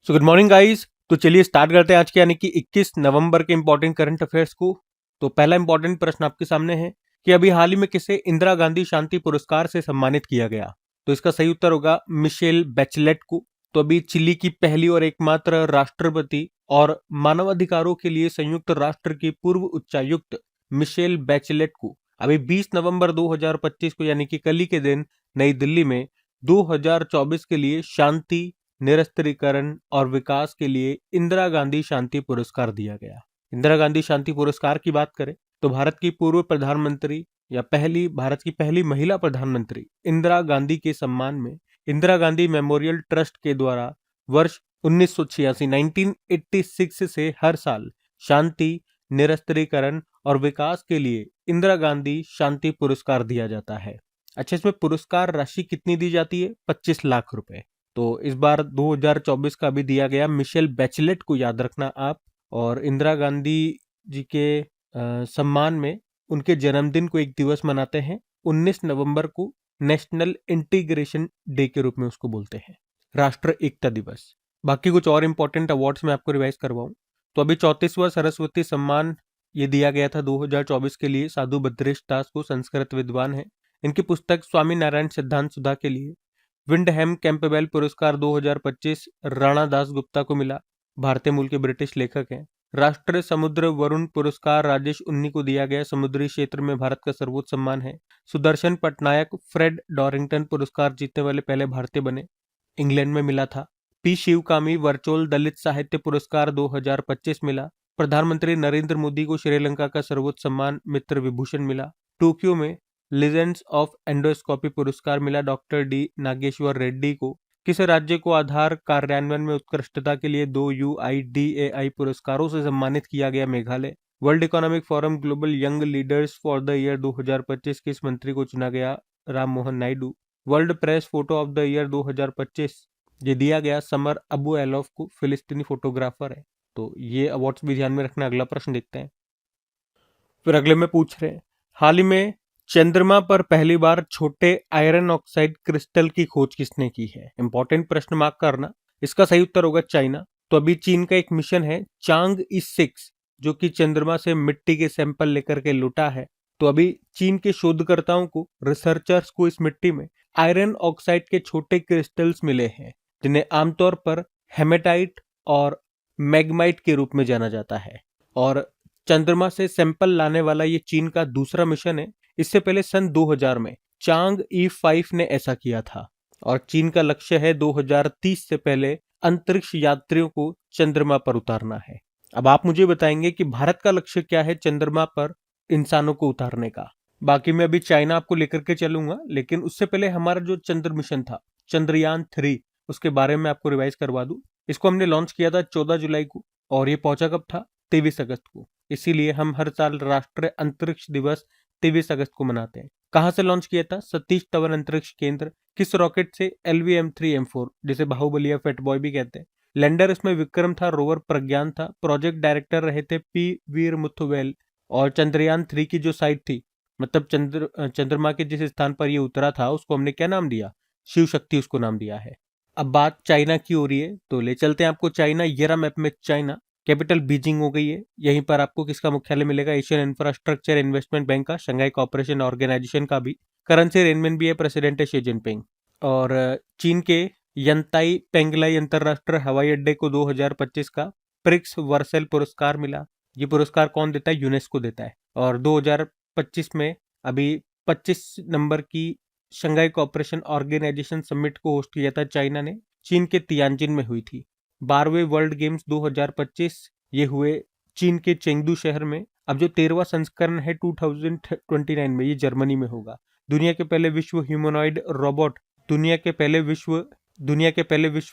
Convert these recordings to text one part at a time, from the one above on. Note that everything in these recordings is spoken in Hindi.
So good morning guys. तो चलिए स्टार्ट करते हैं आज के यानी कि 21 नवंबर के इंपॉर्टेंट करंट अफेयर्स को। तो पहला इंपॉर्टेंट प्रश्न आपके सामने है कि अभी हाल ही में किसे इंदिरा गांधी शांति पुरस्कार से सम्मानित किया गया। तो इसका सही उत्तर होगा मिशेल बैचलेट को। तो अभी चिली की पहली और एकमात्र राष्ट्रपति और मानवाधिकारों के लिए संयुक्त राष्ट्र की पूर्व उच्चायुक्त मिशेल बैचलेट को अभी 20 नवंबर 2025 को यानी कि कल ही के दिन नई दिल्ली में 2024 के लिए शांति, निरस्त्रीकरण और विकास के लिए इंदिरा गांधी शांति पुरस्कार दिया गया। इंदिरा गांधी शांति पुरस्कार की बात करें तो भारत की पूर्व प्रधानमंत्री या भारत की पहली महिला प्रधानमंत्री इंदिरा गांधी के सम्मान में इंदिरा गांधी मेमोरियल ट्रस्ट के द्वारा वर्ष 1986 से हर साल शांति, निरस्त्रीकरण और विकास के लिए इंदिरा गांधी शांति पुरस्कार दिया जाता है। अच्छा, इसमें पुरस्कार राशि कितनी दी जाती है? 25 लाख रुपए। तो इस बार 2024 का भी दिया गया मिशेल बैचलेट को, याद रखना आप। और इंदिरा गांधी जी के सम्मान में उनके जन्मदिन को एक दिवस मनाते हैं 19 नवंबर को, नेशनल इंटीग्रेशन डे के रूप में उसको बोलते हैं, राष्ट्र एकता दिवस। बाकी कुछ और इंपॉर्टेंट अवार्ड्स में आपको रिवाइज करवाऊं तो अभी 34वां सरस्वती सम्मान ये दिया गया था 2024 के लिए साधु भद्रेश दास को, संस्कृत विद्वान है। इनकी पुस्तक स्वामी नारायण सिद्धांत सुधा के लिए विंडहैम कैंपबेल पुरस्कार 2025 राणा दास गुप्ता को मिला, भारतीय मूल के ब्रिटिश लेखक हैं। राष्ट्रीय समुद्र वरुण पुरस्कार राजेश उन्नी को दिया गया, समुद्री क्षेत्र में भारत का सर्वोच्च सम्मान है। सुदर्शन पटनायक फ्रेड डॉरिंगटन पुरस्कार जीतने वाले पहले भारतीय बने, इंग्लैंड में मिला था। पी शिवकामी वर्चुअल दलित साहित्य पुरस्कार 2025 मिला। प्रधानमंत्री नरेंद्र मोदी को श्रीलंका का सर्वोच्च सम्मान मित्र विभूषण मिला। टोक्यो में लीजेंड्स ऑफ एंडोस्कोपी पुरस्कार मिला डॉक्टर डी नागेश्वर रेड्डी को। किस राज्य को आधार कार्यान्वयन में उत्कृष्टता के लिए 2 UIDAI पुरस्कारों से सम्मानित किया गया? Meghalaya. World economic forum global young leaders for the year 2025 किस मंत्री को चुना गया? Ram Mohan Naidu. World press photo of the year 2025 ये दिया गया समर अबू एलोफ को, फिलिस्तीनी फोटोग्राफर है। तो ये अवार्ड्स भी ध्यान में रखना। अगला प्रश्न देखते हैं। फिर अगले में पूछ रहे हैं, हाल ही में चंद्रमा पर पहली बार छोटे आयरन ऑक्साइड क्रिस्टल की खोज किसने की है? इंपॉर्टेंट प्रश्न, मार्क करना। इसका सही उत्तर होगा चाइना। तो अभी चीन का एक मिशन है चांग-ई 6 जो कि चंद्रमा से मिट्टी के सैंपल लेकर के लौटा है। तो अभी चीन के शोधकर्ताओं को, रिसर्चर्स को इस मिट्टी में आयरन ऑक्साइड के छोटे क्रिस्टल्स मिले हैं जिन्हें आमतौर पर हेमेटाइट और मैग्माइट के रूप में जाना जाता है। और चंद्रमा से सैंपल लाने वाला ये चीन का दूसरा मिशन है। इससे पहले सन 2000 में चांग-ई 5 ने ऐसा किया था और चीन का लक्ष्य है 2030 से पहले अंतरिक्ष यात्रियों को चंद्रमा पर उतारना है। अब आप मुझे बताएंगे कि भारत का लक्ष्य क्या है चंद्रमा पर इंसानों को उतारने का। बाकी मैं अभी चाइना आपको लेकर के चलूंगा, लेकिन उससे पहले हमारा जो चंद्र मिशन था चंद्रयान 3, उसके बारे में आपको रिवाइज करवा दूं। इसको हमने लॉन्च किया था 14 जुलाई को और ये पहुंचा कब था? 23 अगस्त को। इसीलिए हम हर साल राष्ट्रीय अंतरिक्ष दिवस 23 अगस्त को मनाते हैं। कहां से लॉन्च किया था? सतीश धवन अंतरिक्ष केंद्र। किस रॉकेट से? LVM-3M4, जिसे बाहुबली या फेट बॉय भी कहते हैं। लैंडर इसमें विक्रम था, रोवर प्रज्ञान था, प्रोजेक्ट डायरेक्टर रहे थे P वीर मुथुवेल। और चंद्रयान 3 की जो साइट थी, मतलब चंद्रमा के जिस स्थान पर ये उतरा था, उसको हमने क्या नाम दिया? शिव शक्ति उसको नाम दिया है। अब बात चाइना की हो रही है तो ले चलते हैं आपको चाइना। ये रहा मैप में चाइना। कैपिटल बीजिंग हो गई है। यहीं पर आपको किसका मुख्यालय मिलेगा? एशियन इंफ्रास्ट्रक्चर इन्वेस्टमेंट बैंक का, शंघाई कोऑपरेशन ऑर्गेनाइजेशन का भी। करेंसी रेनमिन भी है, प्रेसिडेंट है शी जिनपिंग। और चीन के यंताई पेंगलाई अंतरराष्ट्रीय हवाई अड्डे को 2025 का प्रिक्स वर्सेल पुरस्कार मिला। ये पुरस्कार कौन देता है? यूनेस्को देता है। और 2025 में अभी 25 नंबर की शंघाई कोऑपरेशन ऑर्गेनाइजेशन समिट को होस्ट किया था चाइना ने, चीन के तियानजिन में हुई थी। 12वें वर्ल्ड गेम्स 2025 ये हुए चीन के चेंगडू शहर में। अब जो 13वां संस्करण है 2029 में, ये जर्मनी में होगा। दुनिया के पहले विश्व humanoid robot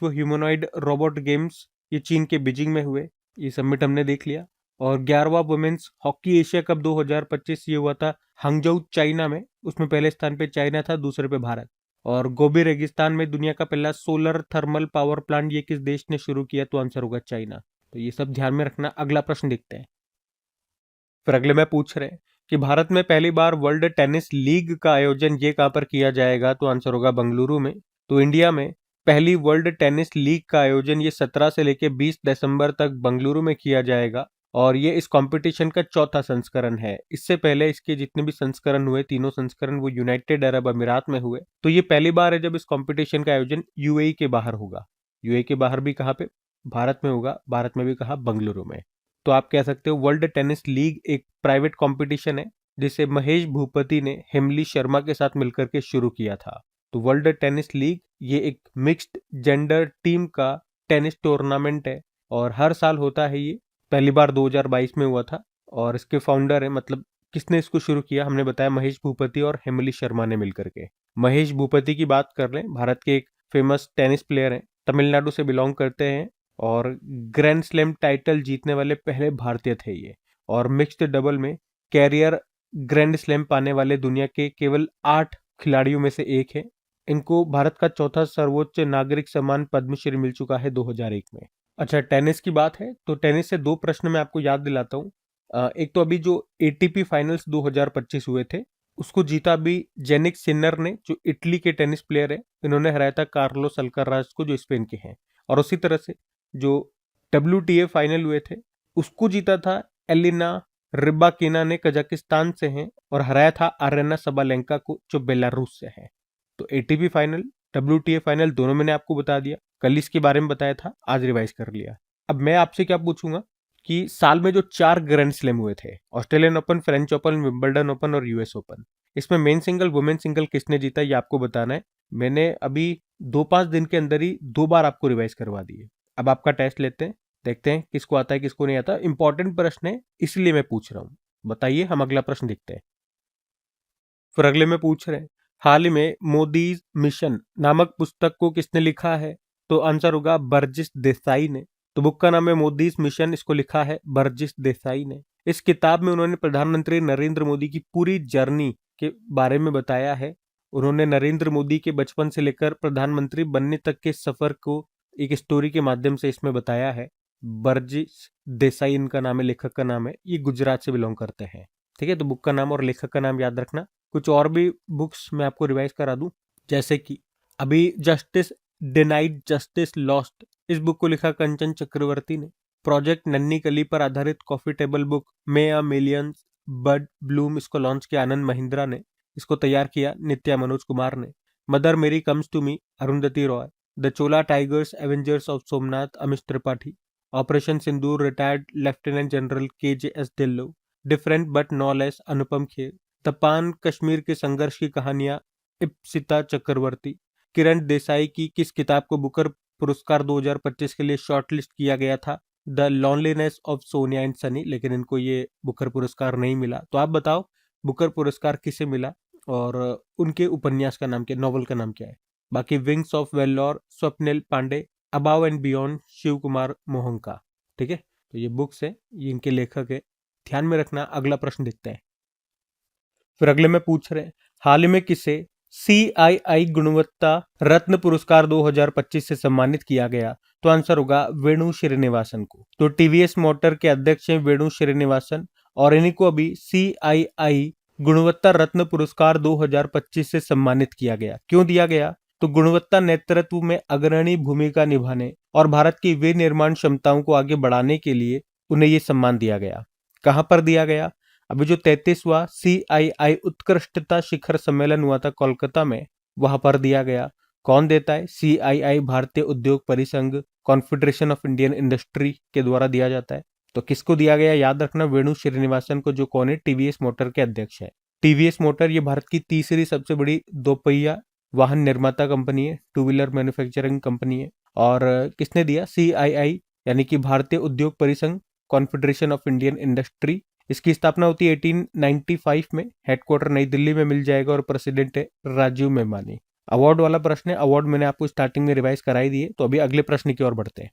humanoid robot games ये चीन के बीजिंग में हुए। ये समिट हमने देख लिया। और 11वां वुमेन्स हॉकी एशिया कप 2025 ये हुआ था हांगझोउ चाइना में। उसमें पहले स्थान पे चाइना था, दूसरे पे भारत। और गोबी रेगिस्तान में दुनिया का पहला सोलर थर्मल पावर प्लांट ये किस देश ने शुरू किया? तो आंसर होगा चाइना। तो ये सब ध्यान में रखना। अगला प्रश्न देखते हैं। फिर अगले में पूछ रहे हैं कि भारत में पहली बार वर्ल्ड टेनिस लीग का आयोजन ये कहां पर किया जाएगा? तो आंसर होगा बेंगलुरु में। तो इंडिया में पहली वर्ल्ड टेनिस लीग का आयोजन ये 17 से लेकर 20 दिसंबर तक बेंगलुरु में किया जाएगा और ये इस कंपटीशन का चौथा संस्करण है। इससे पहले इसके जितने भी संस्करण हुए, तीनों संस्करण वो यूनाइटेड अरब अमीरात में हुए। तो ये पहली बार है जब इस कंपटीशन का आयोजन यूएई के बाहर होगा। यूएई के बाहर भी कहाँ पे? भारत में होगा। भारत में भी कहा? बेंगलुरु में। तो आप कह सकते हो वर्ल्ड टेनिस लीग एक प्राइवेट कंपटीशन है जिसे महेश भूपति ने हेमली शर्मा के साथ मिलकर के शुरू किया था। तो वर्ल्ड टेनिस लीग ये एक मिक्स्ड जेंडर टीम का टेनिस टूर्नामेंट है और हर साल होता है। ये पहली बार 2022 में हुआ था और इसके फाउंडर है, मतलब किसने इसको शुरू किया, हमने बताया महेश भूपति और हेमली शर्मा ने मिलकर के। महेश भूपति की बात कर लें, भारत के एक फेमस टेनिस प्लेयर हैं, तमिलनाडु से बिलोंग करते हैं और ग्रैंड स्लैम टाइटल जीतने वाले पहले भारतीय थे ये। और मिक्स्ड डबल में कैरियर ग्रैंड स्लैम पाने वाले दुनिया के केवल 8 खिलाड़ियों में से एक है। इनको भारत का चौथा सर्वोच्च नागरिक सम्मान पद्मश्री मिल चुका है 2001 में। अच्छा, टेनिस की बात है तो टेनिस से 2 प्रश्न मैं आपको याद दिलाता हूँ। एक तो अभी जो एटीपी फाइनल्स 2025 हुए थे उसको जीता भी जेनिक सिन्नर ने, जो इटली के टेनिस प्लेयर है। इन्होंने हराया था कार्लोस अल्काराज को, जो स्पेन के हैं। और उसी तरह से जो WTA फाइनल हुए थे उसको जीता था एलिना रिबाकिना ने, कजाकिस्तान से हैं, और हराया था आरेना सबालेंका को, जो बेलारूस से है। तो एटीपी फाइनल, WTA फाइनल दोनों मैंने आपको बता दिया। कल इसके बारे में बताया था, आज रिवाइज कर लिया। अब मैं आपसे क्या पूछूंगा कि साल में जो 4 ग्रैंड स्लैम हुए थे, Australian open, French open, Wimbledon open और यूएस ओपन, इसमें मेन सिंगल, वुमेन सिंगल किसने जीता ये आपको बताना है। मैंने अभी 2-5 दिन के अंदर ही 2 बार आपको रिवाइज करवा दिए। अब आपका टेस्ट लेते हैं, देखते हैं किसको आता है किसको नहीं आता। इंपॉर्टेंट प्रश्न है इसलिए मैं पूछ रहा हूं। बताइए, हम अगला प्रश्न देखते हैं। फिर अगले में पूछ रहे हैं, हाल ही में मोदी मिशन नामक पुस्तक को किसने लिखा है? तो आंसर होगा बर्जिस देसाई ने। तो बुक का नाम है मोदी मिशन, इसको लिखा है बर्जिस देसाई ने। इस किताब में उन्होंने प्रधानमंत्री नरेंद्र मोदी की पूरी जर्नी के बारे में बताया है। उन्होंने नरेंद्र मोदी के बचपन से लेकर प्रधानमंत्री बनने तक के सफर को एक स्टोरी के माध्यम से इसमें बताया है। बर्जिस देसाई इनका नाम है, लेखक का नाम है। ये गुजरात से बिलोंग करते हैं। ठीक है, तो बुक का नाम और लेखक का नाम याद रखना। कुछ और भी बुक्स मैं आपको रिवाइज करा दूं, जैसे कि अभी जस्टिस डिनाइड जस्टिस लॉस्ट, इस बुक को लिखा कंचन चक्रवर्ती ने। प्रोजेक्ट नन्ही कली पर आधारित कॉफी टेबल बुक मे अ मिलियंस बड ब्लूम, इसको लॉन्च किया आनंद महिंद्रा ने। इसको तैयार किया नित्या मनोज कुमार ने। Mother Mary comes to me Arundhati Roy. The Chola tigers avengers of Somnath Amish Tripathi. Operation Sindoor retired lieutenant general KJS Dhillon. Different but no less Anupam Kher. तपान कश्मीर के संघर्ष की कहानियां इप्सिता चक्रवर्ती। किरण देसाई की किस किताब को बुकर पुरस्कार 2025 के लिए शॉर्टलिस्ट किया गया था? The loneliness of Sonia and Sunny, लेकिन इनको ये बुकर पुरस्कार नहीं मिला। तो आप बताओ बुकर पुरस्कार किसे मिला और उनके उपन्यास का नाम क्या, नॉवल का नाम क्या है? बाकी wings of Vellore Swapnil Pandey. Above and beyond Shiv Kumar Mohanka. ठीक है, तो ये बुक्स है, ये इनके लेखक है, ध्यान में रखना। अगला प्रश्न देखते हैं। फिर अगले में पूछ रहे हैं, हाल ही में किसे CII गुणवत्ता रत्न पुरस्कार 2025 से सम्मानित किया गया? तो आंसर होगा वेणु श्रीनिवासन को। तो TVS मोटर के अध्यक्ष हैं वेणु श्रीनिवासन और इन्हीं को अभी CII गुणवत्ता रत्न पुरस्कार 2025 से सम्मानित किया गया। क्यों दिया गया? तो गुणवत्ता नेतृत्व में अग्रणी भूमिका निभाने और भारत की विनिर्माण क्षमताओं को आगे बढ़ाने के लिए उन्हें ये सम्मान दिया गया। कहां पर दिया गया? अभी जो 33वां CII उत्कृष्टता शिखर सम्मेलन हुआ था कोलकाता में, वहां पर दिया गया। कौन देता है? CII भारतीय उद्योग परिसंघ, कॉन्फेडरेशन ऑफ इंडियन इंडस्ट्री के द्वारा दिया जाता है। तो किसको दिया गया याद रखना, वेणु श्रीनिवासन को, जो कौन है? TVS मोटर के अध्यक्ष है। TVS मोटर ये भारत की तीसरी सबसे बड़ी दोपहिया वाहन निर्माता कंपनी है, 2 व्हीलर मैन्युफैक्चरिंग कंपनी है। और किसने दिया? CII यानी कि भारतीय उद्योग परिसंघ, कॉन्फेडरेशन ऑफ इंडियन इंडस्ट्री। इसकी स्थापना होती है 1895 में। हेडक्वार्टर नई दिल्ली में मिल जाएगा और प्रेसिडेंट है राजीव मेमानी। अवार्ड वाला प्रश्न है, अवार्ड मैंने आपको स्टार्टिंग में रिवाइज कराई दिए। तो अभी अगले प्रश्न की ओर बढ़ते हैं।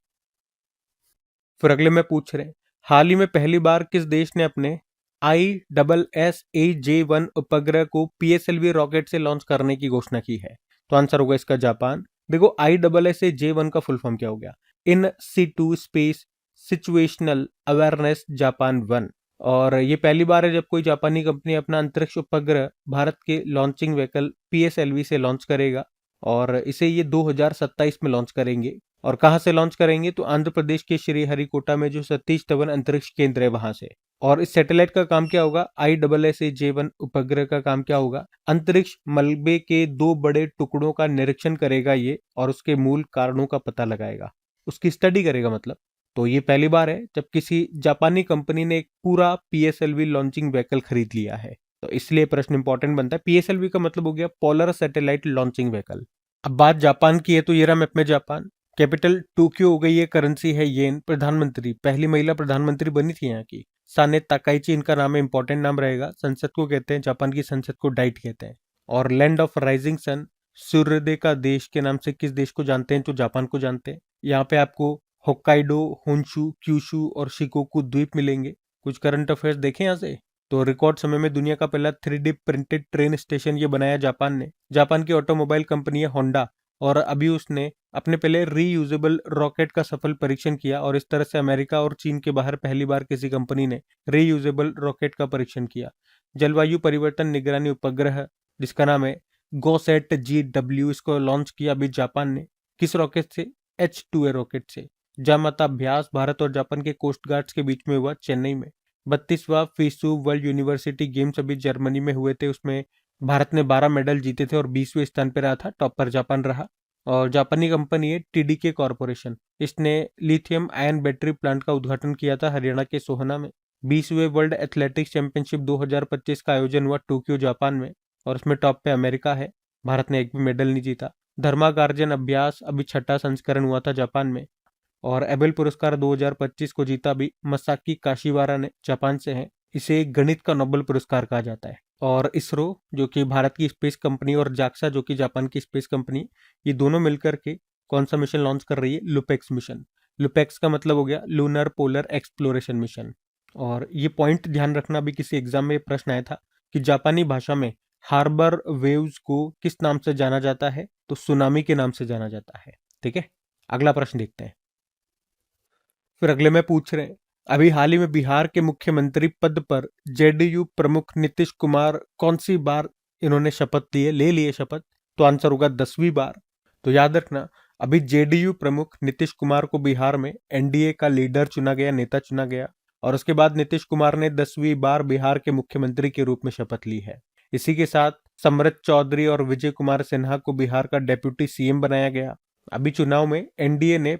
फिर अगले में पूछ रहे हैं, हाल ही में पहली बार किस देश ने अपने ISSAJ-1 उपग्रह को PSLV रॉकेट से लॉन्च करने की घोषणा की है? तो आंसर होगा इसका जापान। देखो ISSAJ-1 का फुल फॉर्म क्या हो गया? In situ space situational awareness Japan 1। और ये पहली बार है जब कोई जापानी कंपनी अपना अंतरिक्ष उपग्रह भारत के लॉन्चिंग व्हीकल PSLV से लॉन्च करेगा। और इसे ये 2027 में लॉन्च करेंगे। और कहाँ से लॉन्च करेंगे? तो आंध्र प्रदेश के श्रीहरिकोटा में जो सतीश धवन अंतरिक्ष केंद्र है वहां से। और इस सैटेलाइट का काम क्या होगा? ISSA-J1 उपग्रह का काम क्या होगा? अंतरिक्ष मलबे के 2 बड़े टुकड़ों का निरीक्षण करेगा ये, और उसके मूल कारणों का पता लगाएगा, उसकी स्टडी करेगा मतलब। तो ये पहली बार है जब किसी जापानी कंपनी ने एक पूरा PSLV लॉन्चिंग व्हीकल खरीद लिया है। तो इसलिए प्रश्न इंपॉर्टेंट बनता है। PSLV का मतलब हो गया पोलर सैटेलाइट लॉन्चिंग व्हीकल। अब बात जापान की है तो ये रहा मैप में जापान। कैपिटल टोक्यो हो गई है, करेंसी है येन। प्रधानमंत्री, पहली महिला प्रधानमंत्री बनी थी यहाँ की, साने ताकाइची इनका नाम है, इंपॉर्टेंट नाम रहेगा। संसद को कहते हैं, जापान की संसद को डाइट कहते हैं। और लैंड ऑफ राइजिंग सन, सूर्योदय का देश के नाम से किस देश को जानते हैं? तो जापान को जानते हैं। यहाँ पे आपको होक्काइडो, होन्शु, क्यूशु और शिकोकू द्वीप मिलेंगे। कुछ करंट अफेयर्स देखें यहाँ से। तो रिकॉर्ड समय में दुनिया का पहला 3D प्रिंटेड ट्रेन स्टेशन ये बनाया जापान ने। जापान की ऑटोमोबाइल कंपनी है होंडा, और अभी उसने अपने पहले रीयूजेबल रॉकेट का सफल परीक्षण किया, और इस तरह से अमेरिका और चीन के बाहर पहली बार किसी कंपनी ने रीयूजेबल रॉकेट का परीक्षण किया। जलवायु परिवर्तन निगरानी उपग्रह जिसका नाम है GOSAT-GW, इसको लॉन्च किया अभी जापान ने। किस रॉकेट से? H2A रॉकेट से। जामाता अभ्यास भारत और जापान के कोस्ट गार्ड्स के बीच में हुआ चेन्नई में। 32वां फीसू वर्ल्ड यूनिवर्सिटी गेम्स अभी जर्मनी में हुए थे, उसमें भारत ने 12 मेडल जीते थे और 20वें स्थान पर रहा था, टॉपर जापान रहा। और जापानी कंपनी है TDK कॉरपोरेशन, इसने लिथियम आयन बैटरी प्लांट का उद्घाटन किया था हरियाणा के सोहना में। 20वें वर्ल्ड एथलेटिक्स चैंपियनशिप 2025 का आयोजन हुआ टोक्यो जापान में, और उसमें टॉप पे अमेरिका है। भारत ने एक भी मेडल नहीं जीता। धर्मागार्जन अभ्यास अभी 6ठा संस्करण हुआ था जापान में। और एबेल पुरस्कार 2025 को जीता भी मसाकी काशिवारा ने, जापान से हैं। इसे गणित का नोबेल पुरस्कार कहा जाता है। और इसरो जो कि भारत की स्पेस कंपनी, और जाक्सा जो कि जापान की स्पेस कंपनी, ये दोनों मिलकर के कौन सा मिशन लॉन्च कर रही है? LUPEX mission. लुपेक्स का मतलब हो गया लूनर पोलर एक्सप्लोरेशन मिशन। और ये पॉइंट ध्यान रखना, भी किसी एग्जाम में प्रश्न आया था कि जापानी भाषा में हार्बर वेव्स को किस नाम से जाना जाता है? तो सुनामी के नाम से जाना जाता है। ठीक है, अगला प्रश्न देखते हैं। फिर अगले में पूछ रहे हैं, अभी हाल ही में बिहार के मुख्यमंत्री पद पर JDU प्रमुख नीतीश कुमार कौन सी बार इन्होंने शपथ लिए, ले लिए शपथ? तो आंसर होगा 10वीं बार। तो याद रखना, अभी JDU प्रमुख नीतीश कुमार को बिहार में NDA का लीडर चुना गया, नेता चुना गया, और उसके बाद नीतीश कुमार ने 10वीं बार बिहार के मुख्यमंत्री के रूप में शपथ ली है। इसी के साथ सम्रत चौधरी और विजय कुमार सिन्हा को बिहार का डेप्यूटी CM बनाया गया। अभी चुनाव में NDA ने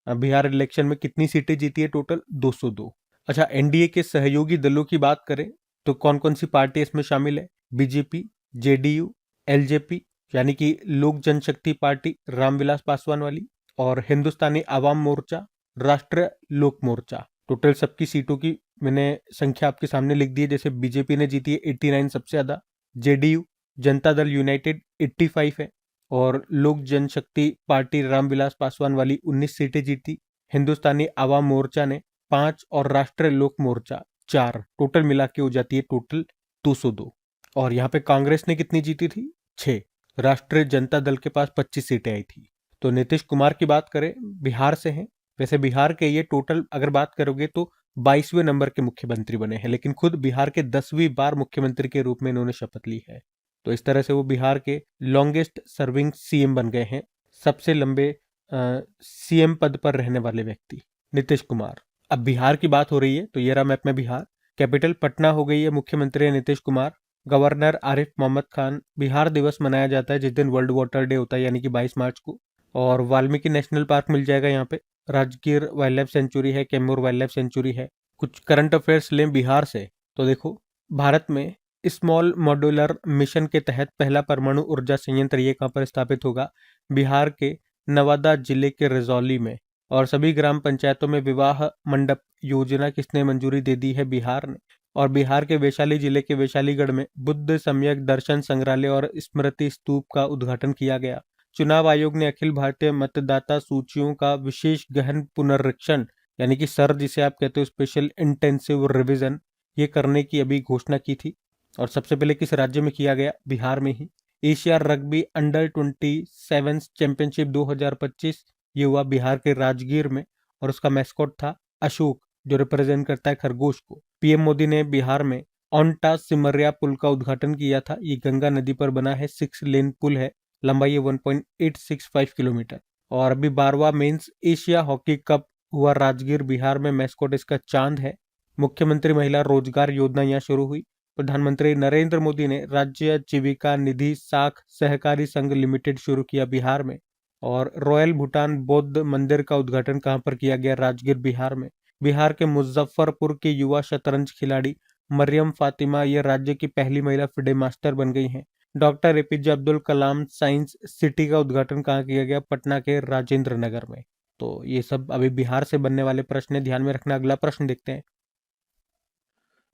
बिहार इलेक्शन में कितनी सीटें जीती है? टोटल 202। अच्छा, NDA के सहयोगी दलों की बात करें तो कौन कौन सी पार्टी इसमें शामिल है? BJP, JDU, LJP यानी कि लोक जनशक्ति पार्टी रामविलास पासवान वाली, और हिंदुस्तानी आवाम मोर्चा, राष्ट्रीय लोक मोर्चा। टोटल सबकी सीटों की मैंने संख्या आपके सामने लिख दी है। जैसे BJP ने जीती है 89 सबसे ज्यादा, JDU जनता दल यूनाइटेड 85 है, और लोक जनशक्ति पार्टी रामविलास पासवान वाली 19 सीटें जीती। हिंदुस्तानी आवाम मोर्चा ने 5 और राष्ट्रीय लोक मोर्चा 4, टोटल मिला के हो जाती है टोटल 202। और यहाँ पे कांग्रेस ने कितनी जीती थी? 6। राष्ट्रीय जनता दल के पास 25 सीटें आई थी। तो नीतीश कुमार की बात करें, बिहार से हैं। वैसे बिहार के ये टोटल अगर बात करोगे तो 22वें नंबर के मुख्यमंत्री बने हैं, लेकिन खुद बिहार के 10वीं बार मुख्यमंत्री के रूप में इन्होंने शपथ ली है। तो इस तरह से वो बिहार के लॉन्गेस्ट सर्विंग CM बन गए हैं, सबसे लंबे CM पद पर रहने वाले व्यक्ति नीतीश कुमार। अब बिहार की बात हो रही है तो ये रहा मैप में बिहार। कैपिटल पटना हो गई है, मुख्यमंत्री है नीतीश कुमार। गवर्नर आरिफ मोहम्मद खान। बिहार दिवस मनाया जाता है जिस दिन वर्ल्ड वाटर डे होता है, यानी कि 22 मार्च को। और वाल्मीकि नेशनल पार्क मिल जाएगा यहाँ पे। राजगीर वाइल्ड लाइफ सेंचुरी है, कैमूर वाइल्ड लाइफ सेंचुरी है। कुछ करंट अफेयर्स लें बिहार से तो देखो, भारत में स्मॉल मॉड्यूलर मिशन के तहत पहला परमाणु ऊर्जा संयंत्र ये कहाँ पर स्थापित होगा? बिहार के नवादा जिले के रिजौली में। और सभी ग्राम पंचायतों में विवाह मंडप योजना किसने मंजूरी दे दी है? बिहार ने। और बिहार के वैशाली जिले के वैशालीगढ़ में बुद्ध सम्यक दर्शन संग्रहालय और स्मृति स्तूप का उद्घाटन किया गया। चुनाव आयोग ने अखिल भारतीय मतदाता सूचियों का विशेष गहन पुनरीक्षण, यानी कि सर जिसे आप कहते हो स्पेशल इंटेंसिव रिवीजन, ये करने की अभी घोषणा की थी। और सबसे पहले किस राज्य में किया गया? बिहार में ही। एशिया रग्बी अंडर 27 चैंपियनशिप 2025 ये हुआ बिहार के राजगीर में, और उसका मैस्कॉट था अशोक, जो रिप्रेजेंट करता है खरगोश को। PM मोदी ने बिहार में ओंटा सिमरिया पुल का उद्घाटन किया था। ये गंगा नदी पर बना है, 6 लेन पुल है, लंबाई है 1.865 किलोमीटर। और अभी 12वां मेंस एशिया हॉकी कप हुआ राजगीर बिहार में, मैस्कोट इसका चांद है। मुख्यमंत्री महिला रोजगार योजना यहाँ शुरू हुई। प्रधानमंत्री नरेंद्र मोदी ने राज्य जीविका निधि साख सहकारी संघ लिमिटेड शुरू किया बिहार में। और रॉयल भूटान बौद्ध मंदिर का उद्घाटन कहाँ पर किया गया? राजगीर बिहार में। बिहार के मुजफ्फरपुर की युवा शतरंज खिलाड़ी मरियम फातिमा ये राज्य की पहली महिला फिडे मास्टर बन गई हैं। Doctor APJ Abdul Kalam science city का उद्घाटन कहाँ किया गया? पटना के राजेंद्र नगर में। तो ये सब अभी बिहार से बनने वाले प्रश्न है, ध्यान में रखना। अगला प्रश्न देखते हैं।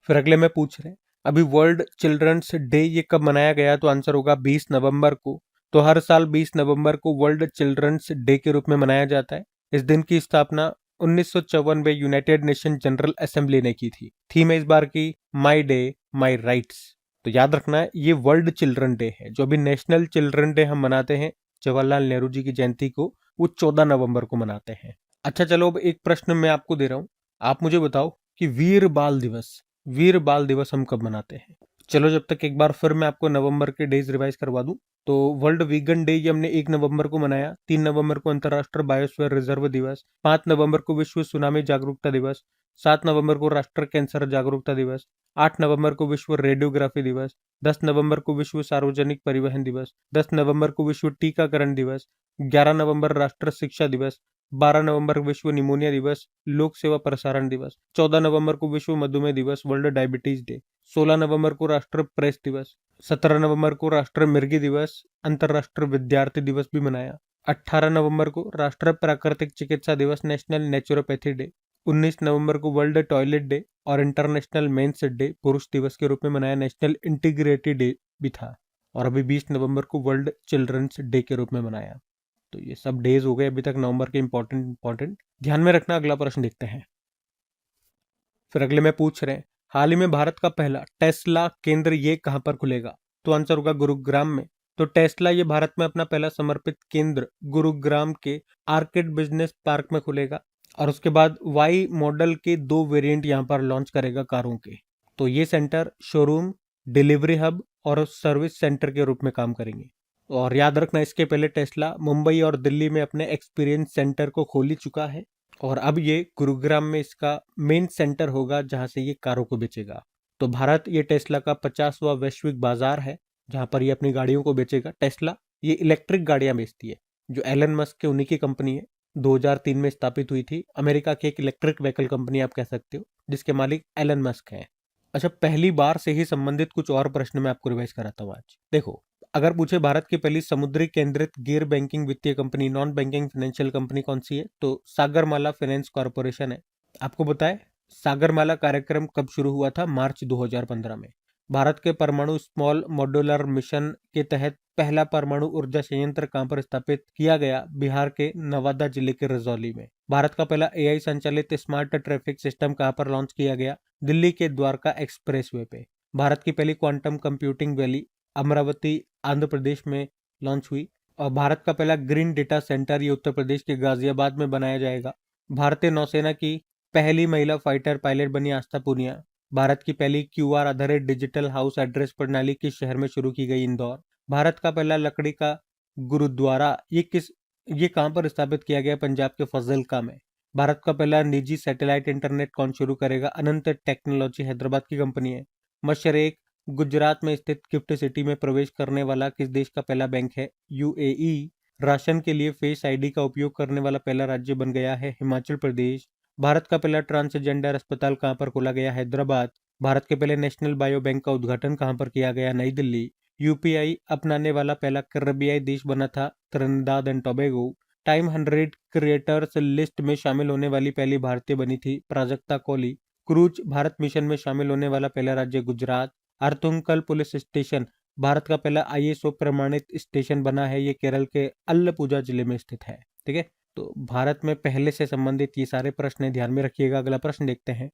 फिर अगले में पूछ रहे हैं अभी वर्ल्ड चिल्ड्रंस डे ये कब मनाया गया? तो आंसर होगा 20 नवंबर को। तो हर साल 20 नवंबर को वर्ल्ड चिल्ड्रंस डे के रूप में मनाया जाता है। इस दिन की स्थापना 1954 में यूनाइटेड नेशन जनरल असेंबली ने की थी। थीम है इस बार की माई डे माई राइट्स। तो याद रखना ये वर्ल्ड चिल्ड्रन डे है। जो अभी नेशनल चिल्ड्रन डे हम मनाते हैं जवाहरलाल नेहरू जी की जयंती को, वो 14 नवंबर को मनाते हैं। अच्छा चलो, अब एक प्रश्न मैं आपको दे रहा हूं, आप मुझे बताओ कि वीर बाल दिवस हम कब मनाते हैं? चलो, जब तक एक बार फिर मैं आपको नवंबर के डेज रिवाइज करवा दूं। तो वर्ल्ड वीगन डे ये हमने 1 नवंबर को मनाया। 3 नवंबर को अंतर्राष्ट्रीय बायोस्फीयर रिजर्व दिवस। 5 नवंबर को विश्व सुनामी जागरूकता दिवस। 7 नवंबर को राष्ट्रीय कैंसर जागरूकता दिवस। 8 नवंबर को विश्व रेडियोग्राफी दिवस। 10 नवंबर को विश्व सार्वजनिक परिवहन दिवस। 10 नवंबर को विश्व टीकाकरण दिवस। 11 नवंबर राष्ट्रीय शिक्षा दिवस। 12 नवंबर विश्व निमोनिया दिवस, लोक सेवा प्रसारण दिवस। 14 नवंबर को विश्व मधुमेह दिवस, वर्ल्ड डायबिटीज डे। 16 नवंबर को राष्ट्रीय प्रेस दिवस। 17 नवंबर को राष्ट्रीय मिर्गी दिवस, अंतर्राष्ट्रीय विद्यार्थी दिवस भी मनाया। 18 नवंबर को राष्ट्रीय प्राकृतिक चिकित्सा दिवस, नेशनल नेचुरोपैथी डे। 19 नवंबर को वर्ल्ड टॉयलेट डे और इंटरनेशनल मेंस डे पुरुष दिवस के रूप में मनाया। नेशनल इंटीग्रिटी डे भी था। और अभी 20 नवंबर को वर्ल्ड चिल्ड्रंस डे के रूप में मनाया। तो ये सब डेज हो गए अभी तक नवंबर के इंपॉर्टेंट, ध्यान में रखना। अगला प्रश्न देखते हैं। फिर अगले में पूछ रहे हैं हाल ही में भारत का पहला टेस्ला केंद्र ये कहां पर खुलेगा? तो आंसर होगा गुरुग्राम में। तो टेस्ला ये भारत में अपना पहला समर्पित केंद्र गुरुग्राम के आर्किड बिजनेस पार्क में खुलेगा। और उसके बाद वाई मॉडल के 2 वेरिएंट यहां पर लॉन्च करेगा कारों के। तो ये सेंटर शोरूम, डिलीवरी हब और सर्विस सेंटर के रूप में काम करेंगे। और याद रखना, इसके पहले टेस्ला मुंबई और दिल्ली में अपने एक्सपीरियंस सेंटर को खोल ही चुका है। और अब ये गुरुग्राम में इसका मेन सेंटर होगा जहां से ये कारों को बेचेगा। तो भारत ये टेस्ला का 50वां वैश्विक बाजार है जहां पर ये अपनी गाड़ियों को बेचेगा। टेस्ला ये इलेक्ट्रिक गाड़ियां बेचती है, जो एलन मस्क के उन्हीं की कंपनी है। 2003 में स्थापित हुई थी। अमेरिका की एक इलेक्ट्रिक व्हीकल कंपनी आप कह सकते हो, जिसके मालिक एलन मस्क हैं। अच्छा, पहली बार से ही संबंधित कुछ और प्रश्न मैं आपको रिवाइज कराता हूँ आज। देखो, अगर पूछे भारत की पहली समुद्री केंद्रित गैर बैंकिंग वित्तीय company, non banking financial company कौन सी है? तो सागरमाला फाइनेंस कॉर्पोरेशन है। आपको बताए सागरमाला कार्यक्रम कब शुरू हुआ था? मार्च 2015 में। भारत के परमाणु स्मॉल मॉड्यूलर मिशन के तहत पहला परमाणु ऊर्जा संयंत्र कहां पर स्थापित किया गया? बिहार के नवादा जिले के रजौली में। भारत का पहला एआई संचालित स्मार्ट ट्रैफिक सिस्टम कहां पर लॉन्च किया गया? दिल्ली के द्वारका एक्सप्रेसवे पे। भारत की पहली quantum computing valley Amaravati Andhra Pradesh में लॉन्च हुई। और भारत का पहला ग्रीन डेटा सेंटर ये उत्तर प्रदेश के गाजियाबाद में बनाया जाएगा। भारतीय नौसेना की पहली महिला फाइटर पायलट बनी आस्था पूनिया। भारत की पहली क्यूआर आधारित डिजिटल हाउस एड्रेस प्रणाली किस शहर में शुरू की गई? इंदौर। भारत का पहला लकड़ी का गुरुद्वारा ये कहां पर स्थापित किया गया? पंजाब के फजलका में। भारत का पहला निजी सैटेलाइट इंटरनेट कौन शुरू करेगा? अनंत टेक्नोलॉजी हैदराबाद की कंपनी है। मशरेक गुजरात में स्थित गिफ्ट सिटी में प्रवेश करने वाला किस देश का पहला बैंक है? यूएई। राशन के लिए फेस आईडी का उपयोग करने वाला पहला राज्य बन गया है हिमाचल प्रदेश। भारत का पहला ट्रांसजेंडर अस्पताल कहां पर खोला गया? हैदराबाद। भारत के पहले नेशनल बायो बैंक का उद्घाटन कहां पर किया गया? नई दिल्ली। यूपीआई अपनाने वाला पहला कैरेबियाई देश बना था Trinidad and Tobago. Time 100 creators list में शामिल होने वाली पहली भारतीय बनी थी प्राजक्ता कोहली। क्रूज भारत मिशन में शामिल होने वाला पहला राज्य गुजरात। अर्थुंकल पुलिस स्टेशन भारत का पहला आईएसओ प्रमाणित स्टेशन बना है। ये केरल के अल्लपुझा जिले में स्थित है। ठीक है, तो भारत में पहले से संबंधित ये सारे प्रश्न ध्यान में रखिएगा। अगला प्रश्न देखते हैं।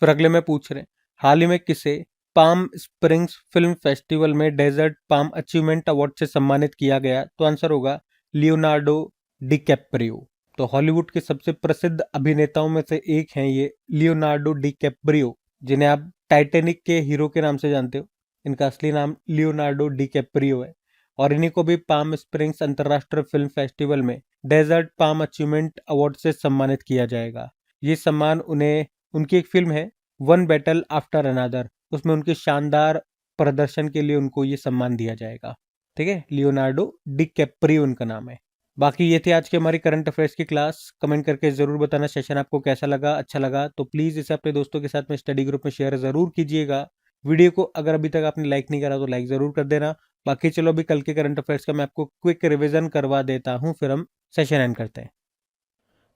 फिर अगले में पूछ रहे हैं हाल ही में किसे पाम स्प्रिंग्स फिल्म फेस्टिवल में डेजर्ट पाम अचीवमेंट अवार्ड से सम्मानित किया गया? तो आंसर होगा लियोनार्डो डिकैप्रियो। तो हॉलीवुड के सबसे प्रसिद्ध अभिनेताओं में से एक हैं ये लियोनार्डो डिकैप्रियो, जिन्हें आप टाइटैनिक के हीरो के नाम से जानते हो। इनका असली नाम लियोनार्डो डिकैप्रियो है। और इन्हीं को भी पाम स्प्रिंग्स अंतर्राष्ट्रीय फिल्म फेस्टिवल में डेजर्ट पाम अचीवमेंट अवार्ड से सम्मानित किया जाएगा। ये सम्मान उन्हें, उनकी एक फिल्म है वन बैटल आफ्टर अनदर, उसमें उनके शानदार प्रदर्शन के लिए उनको ये सम्मान दिया जाएगा। ठीक है, लियोनार्डो डिकैप्रियो उनका नाम है। बाकी ये थे आज के हमारी करंट अफेयर्स की क्लास। कमेंट करके जरूर बताना सेशन आपको कैसा लगा, अच्छा लगा तो प्लीज इसे अपने दोस्तों के साथ में स्टडी ग्रुप में शेयर जरूर कीजिएगा। वीडियो को अगर अभी तक आपने लाइक नहीं करा तो लाइक जरूर कर देना। बाकी चलो अभी कल के करंट अफेयर्स का मैं आपको क्विक रिवीजन करवा देता हूँ, फिर हम सेशन एंड करते हैं।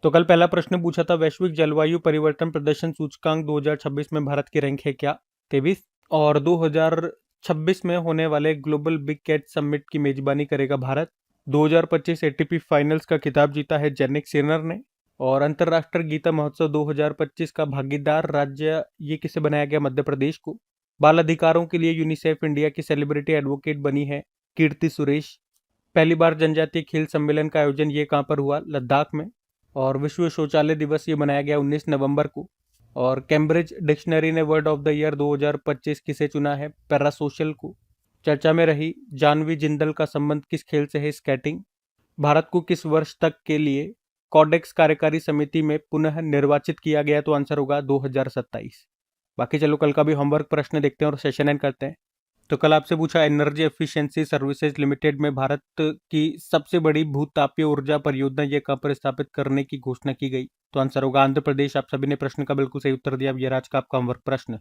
तो कल पहला प्रश्न पूछा था, वैश्विक जलवायु परिवर्तन प्रदर्शन सूचकांक 2026 में भारत की रैंक है क्या? 23। और 2026 में होने वाले ग्लोबल बिग कैट समिट की मेजबानी करेगा भारत। 2025 एटीपी फाइनल्स का खिताब जीता है जैनिक सिनर ने। और अंतर्राष्ट्रीय गीता महोत्सव 2025 का भागीदार राज्य ये किसे बनाया गया? मध्य प्रदेश को। बाल अधिकारों के लिए यूनिसेफ इंडिया की सेलिब्रिटी एडवोकेट बनी है कीर्ति सुरेश। पहली बार जनजातीय खेल सम्मेलन का आयोजन ये कहाँ पर हुआ? लद्दाख में। और विश्व शौचालय दिवस ये मनाया गया 19 नवंबर को। और कैम्ब्रिज डिक्शनरी ने वर्ड ऑफ द ईयर 2025 किसे चुना है? पैरासोशल को। चर्चा में रही जानवी जिंदल का संबंध किस खेल से है? स्केटिंग। भारत को किस वर्ष तक के लिए कॉडेक्स कार्यकारी समिति में पुनः निर्वाचित किया गया? तो आंसर होगा 2027। बाकी चलो कल का भी होमवर्क प्रश्न देखते हैं और सेशन एंड करते हैं। तो कल आपसे पूछा एनर्जी एफिशिएंसी सर्विसेज लिमिटेड में भारत की सबसे बड़ी भूतापीय ऊर्जा परियोजना ये कहाँ पर स्थापित करने की घोषणा की गई? तो आंसर होगा आंध्र प्रदेश। आप सभी ने प्रश्न का बिल्कुल सही उत्तर दिया। अब ये आज का आपका होमवर्क प्रश्न।